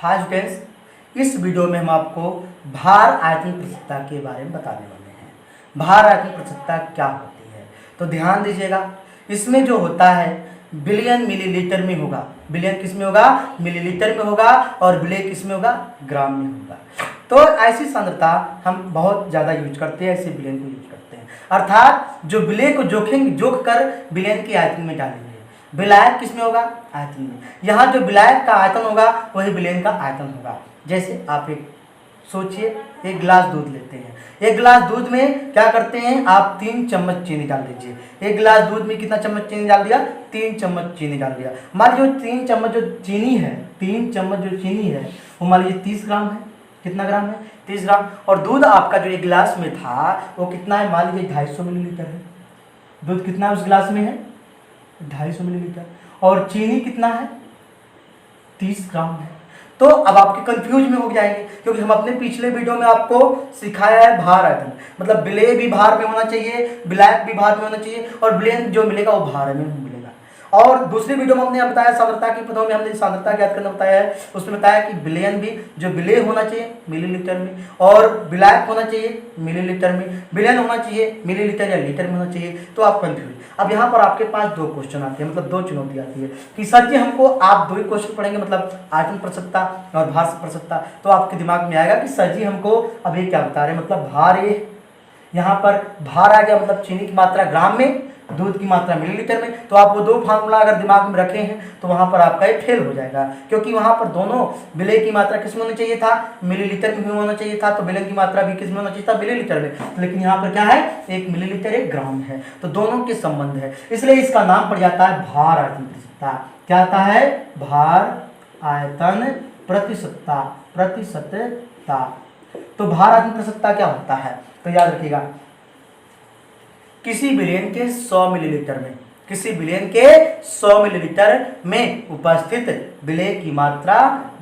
Hi students, इस video में हम आपको भार आयतन प्रसिद्धता के बारे में बताने वाले हैं। भार आयतन प्रसिद्धता क्या होती है तो ध्यान दीजिएगा। इसमें जो होता है बिलियन मिलीलीटर में होगा। बिलियन किस में होगा? मिलीलीटर में होगा। और विलेय किस में होगा? ग्राम में होगा। तो ऐसी सांद्रता हम बहुत ज़्यादा यूज करते हैं, ऐसे बिलियन को यूज करते हैं। अर्थात जो विलेय को जोख कर बिलियन की आयतन में डालेंगे। विलायक किस में होगा? आयतन में। यहाँ जो विलायक का आयतन होगा वही विलयन का आयतन होगा। जैसे आप एक सोचिए, एक गिलास दूध लेते हैं। एक गिलास दूध में क्या करते हैं आप? 3 चम्मच चीनी डाल दीजिए। एक गिलास दूध में कितना चम्मच चीनी डाल दिया? 3 चम्मच चीनी डाल दिया। मान लीजिए 3 चम्मच जो चीनी है, 3 चम्मच जो चीनी है वो मान लीजिए 30 ग्राम है। कितना ग्राम है? 30 ग्राम। और दूध आपका जो एक गिलास में था वो कितना है? मान लीजिए 250 मिलीलीटर है। दूध कितना उस गिलास में है? 250 मिलीलीटर। और चीनी कितना है? 30 ग्राम है। तो अब आपके कंफ्यूज में हो जाएंगे, क्योंकि हम अपने पिछले वीडियो में आपको सिखाया है भार आयतन, मतलब विलेय भी भार में होना चाहिए, विलायक भी भार में होना चाहिए, और विलयन जो मिलेगा वो भार में मिलेगा। और दूसरी वीडियो में हमने बताया सांद्रता के पदों में, हमने सांद्रता ज्ञात करना बताया है। उसमें बताया कि विलयन भी जो विलेय होना चाहिए मिलीलीटर में, और विलायक होना चाहिए मिलीलीटर में, विलयन होना चाहिए मिलीलीटर या लीटर में होना चाहिए। तो आप कंफ्यूज। अब यहाँ पर आपके पास 2 क्वेश्चन आते हैं, मतलब 2 चुनौती आती है कि सर जी हमको आप 2 ही क्वेश्चन पढ़ेंगे, मतलब आयतन प्रसिद्धता और भार प्रसिद्धता। तो आपके दिमाग में आएगा कि सर जी हमको अभी क्या बता रहे हैं, मतलब भार ये यहाँ पर भार आ गया, मतलब चीनी की मात्रा ग्राम में, दूध की मात्रा मिलीलीटर में। तो आप वो 2 फार्मूला अगर दिमाग में रखे हैं तो वहां पर आपका ये फेल हो जाएगा, क्योंकि वहां पर दोनों विलेय की मात्रा किस में होनी चाहिए था? मिलीलीटर में होना चाहिए था। तो विलयन की मात्रा भी किस में होना चाहिए था? मिलीलीटर में। लेकिन यहाँ पर क्या है? एक मिलीलीटर एक ग्राम है, तो दोनों के संबंध है, इसलिए इसका नाम पड़ जाता है भार आयतन प्रतिशतता। क्या आता है? भार आयतन प्रतिशतता। प्रतिशतता। तो भार आयतन प्रतिशतता क्या होता है तो याद रखिएगा, किसी विलयन के 100 मिलीलीटर में, किसी विलयन के 100 मिलीलीटर में उपस्थित विलेय की मात्रा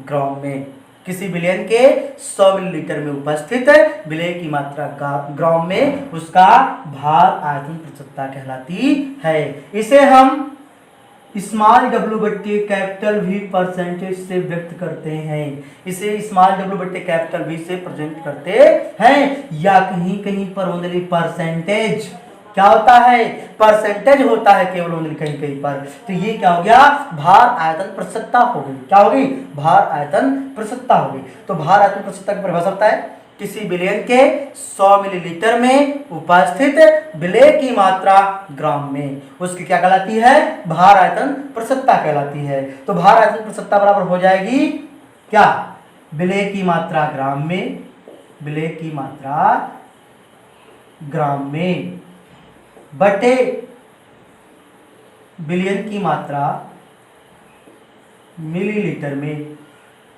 ग्राम में, किसी विलयन के 100 मिलीलीटर में उपस्थित विलेय की मात्रा ग्राम में, उसका भार आयतन प्रतिशतता कहलाती है। इसे हम स्मॉल w बट्टे कैपिटल V परसेंटेज से व्यक्त करते हैं। इसे स्मॉल w बट्टे कैपिटल V से प्रेजेंट करते हैं, या कहीं कहीं पर ओनली परसेंटेज। क्या होता है? परसेंटेज होता है केवल ओनली कहीं कहीं पर। तो ये क्या हो गया? भार आयतन प्रतिशतता हो गई। क्या होगी? भार आयतन प्रतिशतता हो गई। तो भार आयतन प्रतिशतता की परिभाषा होता है किसी विलयन के 100 मिलीलीटर में उपस्थित विलेय की मात्रा ग्राम में, उसकी क्या कहलाती है? भार आयतन प्रतिशतता कहलाती है। तो भार आयतन प्रतिशतता बराबर हो जाएगी क्या? विलेय की मात्रा ग्राम में, विलेय की मात्रा ग्राम में बटे विलयन की मात्रा मिलीलीटर में,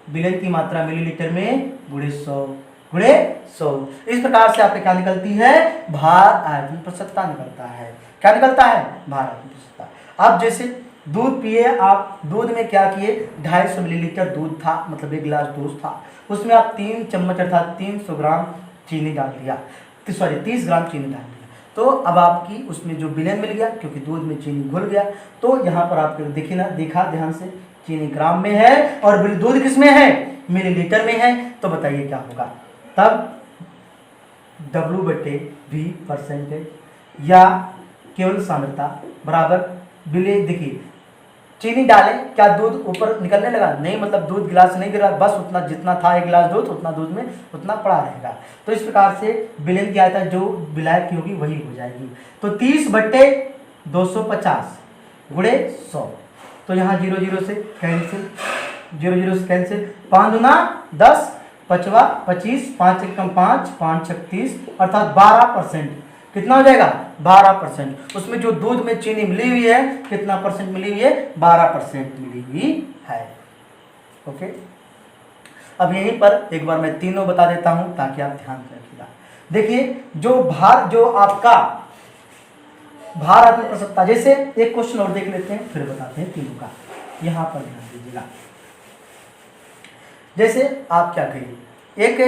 विलयन की मात्रा मिलीलीटर में गुणे 100 गुणे 100। इस प्रकार से आपके क्या निकलती है? भार आयतन प्रतिशतता निकलता है। क्या निकलता है? भार आयतन प्रतिशतता। अब जैसे दूध पिए आप, दूध में क्या किए? 250 मिलीलीटर दूध था, मतलब 1 गिलास दूध था, उसमें आप 3 चम्मच अर्थात 300 ग्राम चीनी डाल दिया, सॉरी 30 ग्राम चीनी डाल दिया। तो अब आपकी उसमें जो विलयन मिल गया, क्योंकि दूध में चीनी घुल गया। तो यहाँ पर आपको देखिए ना, देखा ध्यान से, चीनी ग्राम में है और दूध किस में है? मिलीलीटर में है। तो बताइए क्या होगा तब? W बटे V परसेंटेज या केवल सांद्रता बराबर विलेय। देखिए चीनी डालें, क्या दूध ऊपर निकलने लगा? नहीं, मतलब दूध गिलास नहीं गिरा, बस उतना जितना था 1 गिलास दूध, उतना दूध में उतना पड़ा रहेगा। तो इस प्रकार से विलयन की आयतन जो विलायक की होगी वही हो जाएगी। तो 30 बट्टे 250 गुणे 100। तो यहाँ 0 0 से कैंसिल, 0 0 से कैंसिल, 5 दूना 10, 5 25, 5 1 5, 5 6 30, अर्थात 12%। कितना हो जाएगा? 12%। उसमें जो दूध में चीनी मिली हुई है कितना परसेंट मिली हुई है? 12% मिली हुई है। ओके, अब यहीं पर एक बार मैं तीनों बता देता हूं ताकि आप ध्यान से रखिएगा। देखिए जो आपका भार आयतन प्रतिशतता, जैसे एक क्वेश्चन और देख लेते हैं फिर बताते हैं तीनों का। यहां पर ध्यान दीजिएगा। जैसे आप क्या करिए, एक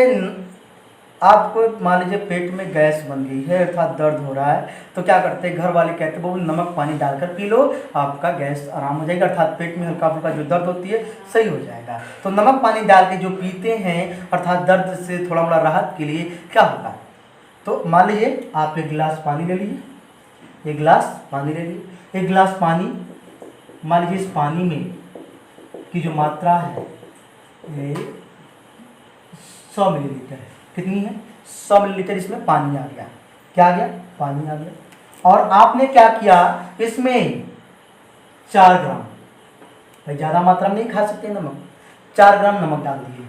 आपको मान लीजिए पेट में गैस बन गई है अर्थात दर्द हो रहा है, तो क्या करते हैं घर वाले कहते हैं वो नमक पानी डालकर पी लो, आपका गैस आराम हो जाएगा अर्थात पेट में हल्का फुल्का जो दर्द होती है सही हो जाएगा। तो नमक पानी डाल के जो पीते हैं अर्थात दर्द से थोड़ा मोड़ा राहत के लिए क्या होगा, तो मान लीजिए आप एक गिलास पानी ले लीजिए, एक गिलास पानी ले लीजिए, एक गिलास पानी, मान लीजिए इस पानी में की जो मात्रा है ये 100 मिलीलीटर है। कितनी है? 100 मिलीलीटर इसमें पानी आ गया। क्या आ गया? पानी आ गया। और आपने क्या किया, इसमें 4 ग्राम, भाई ज़्यादा मात्रा में नहीं खा सकते नमक, 4 ग्राम नमक डाल दिए।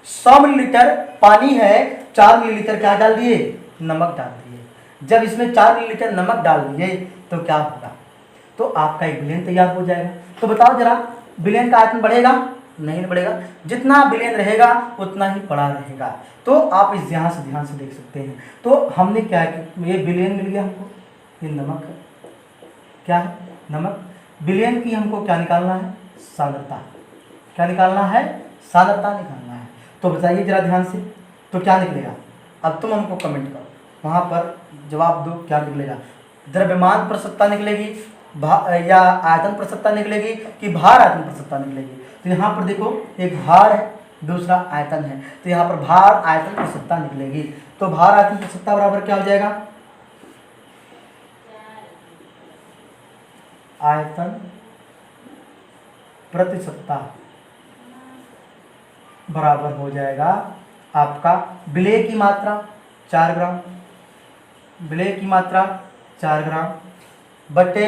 100 मिलीलीटर पानी है, 4 मिलीलीटर क्या डाल दिए? नमक डाल दिए। जब इसमें 4 मिलीलीटर नमक डाल दिए तो क्या होगा, तो आपका एक विलयन तैयार हो जाएगा। तो बताओ जरा, विलयन का आयतन बढ़ेगा? नहीं बढ़ेगा, जितना विलयन रहेगा उतना ही पड़ा रहेगा। तो आप इस ध्यान से देख सकते हैं। तो हमने क्या कि ये विलयन मिल गया हमको, ये नमक है, क्या है? नमक। विलयन की हमको क्या निकालना है? सांद्रता। क्या निकालना है? सांद्रता निकालना है। तो बताइए जरा ध्यान से, तो क्या निकलेगा? अब तुम हमको कमेंट करो, वहाँ पर जवाब दो, क्या निकलेगा? द्रव्यमान प्रसक्ता निकलेगी या आयतन प्रसक्ता निकलेगी कि भार आयतन प्रसक्ता निकलेगी? तो यहाँ पर देखो, एक भार है, दूसरा आयतन है, तो यहाँ पर भार आयतन प्रसक्ता निकलेगी। तो भार आयतन प्रसक्ता बराबर क्या हो जाएगा? आयतन प्रतिशतता बराबर हो जाएगा आपका विलेय की मात्रा 4 ग्राम, विलेय की मात्रा 4 ग्राम बटे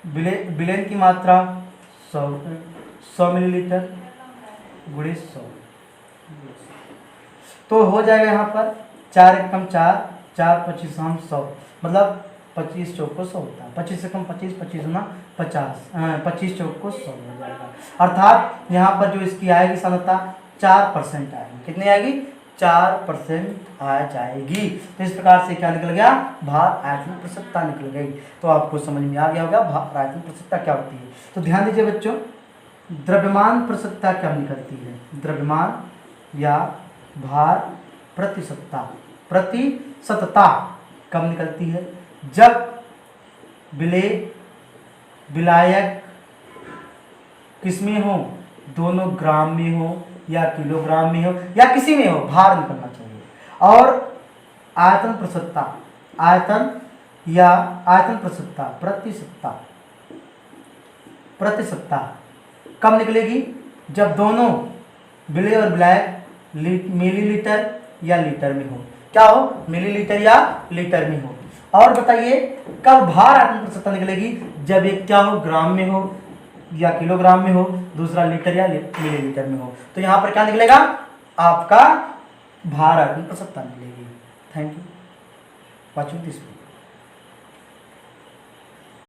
विलयन की मात्रा 100 मिलीलीटर गुणे 100। तो हो जाएगा यहाँ पर 4 एकम 4, 4 25 हम 100, मतलब 25 चौक को 100 होता है। 25 से कम 25, 25 गुना 50, 25 चौक को 100 हो जाएगा। अर्थात यहाँ पर जो इसकी आएगी सांद्रता 4% आएगी। कितनी आएगी? 4% आ जाएगी। तो इस प्रकार से क्या निकल गया? भार आयतन प्रसक्ता निकल गई। तो आपको समझ में आ गया होगा भार आयतन प्रसक्ता क्या होती है। तो ध्यान दीजिए बच्चों, द्रव्यमान प्रसक्ता क्या निकलती है? द्रव्यमान या भार प्रतिशतता कब निकलती है? जब विलायक किसमें हो? दोनों ग्राम में हो या किलोग्राम में हो या किसी में हो, भार निकलना चाहिए। और आयतन प्रसक्ता, आयतन या आयतन प्रसक्ता प्रतिशतता कब निकलेगी? जब दोनों विलेय और विलायक मिलीलीटर या लीटर में हो। क्या हो? मिलीलीटर या लीटर में हो। और बताइए कब भार आयतन प्रसक्ता निकलेगी? जब एक क्या हो? ग्राम में हो या किलोग्राम में हो, दूसरा लीटर या मिलीलीटर में हो। तो यहाँ पर क्या निकलेगा? आपका भार आयतन प्रसक्ता निकलेगी। Thank you watching this video.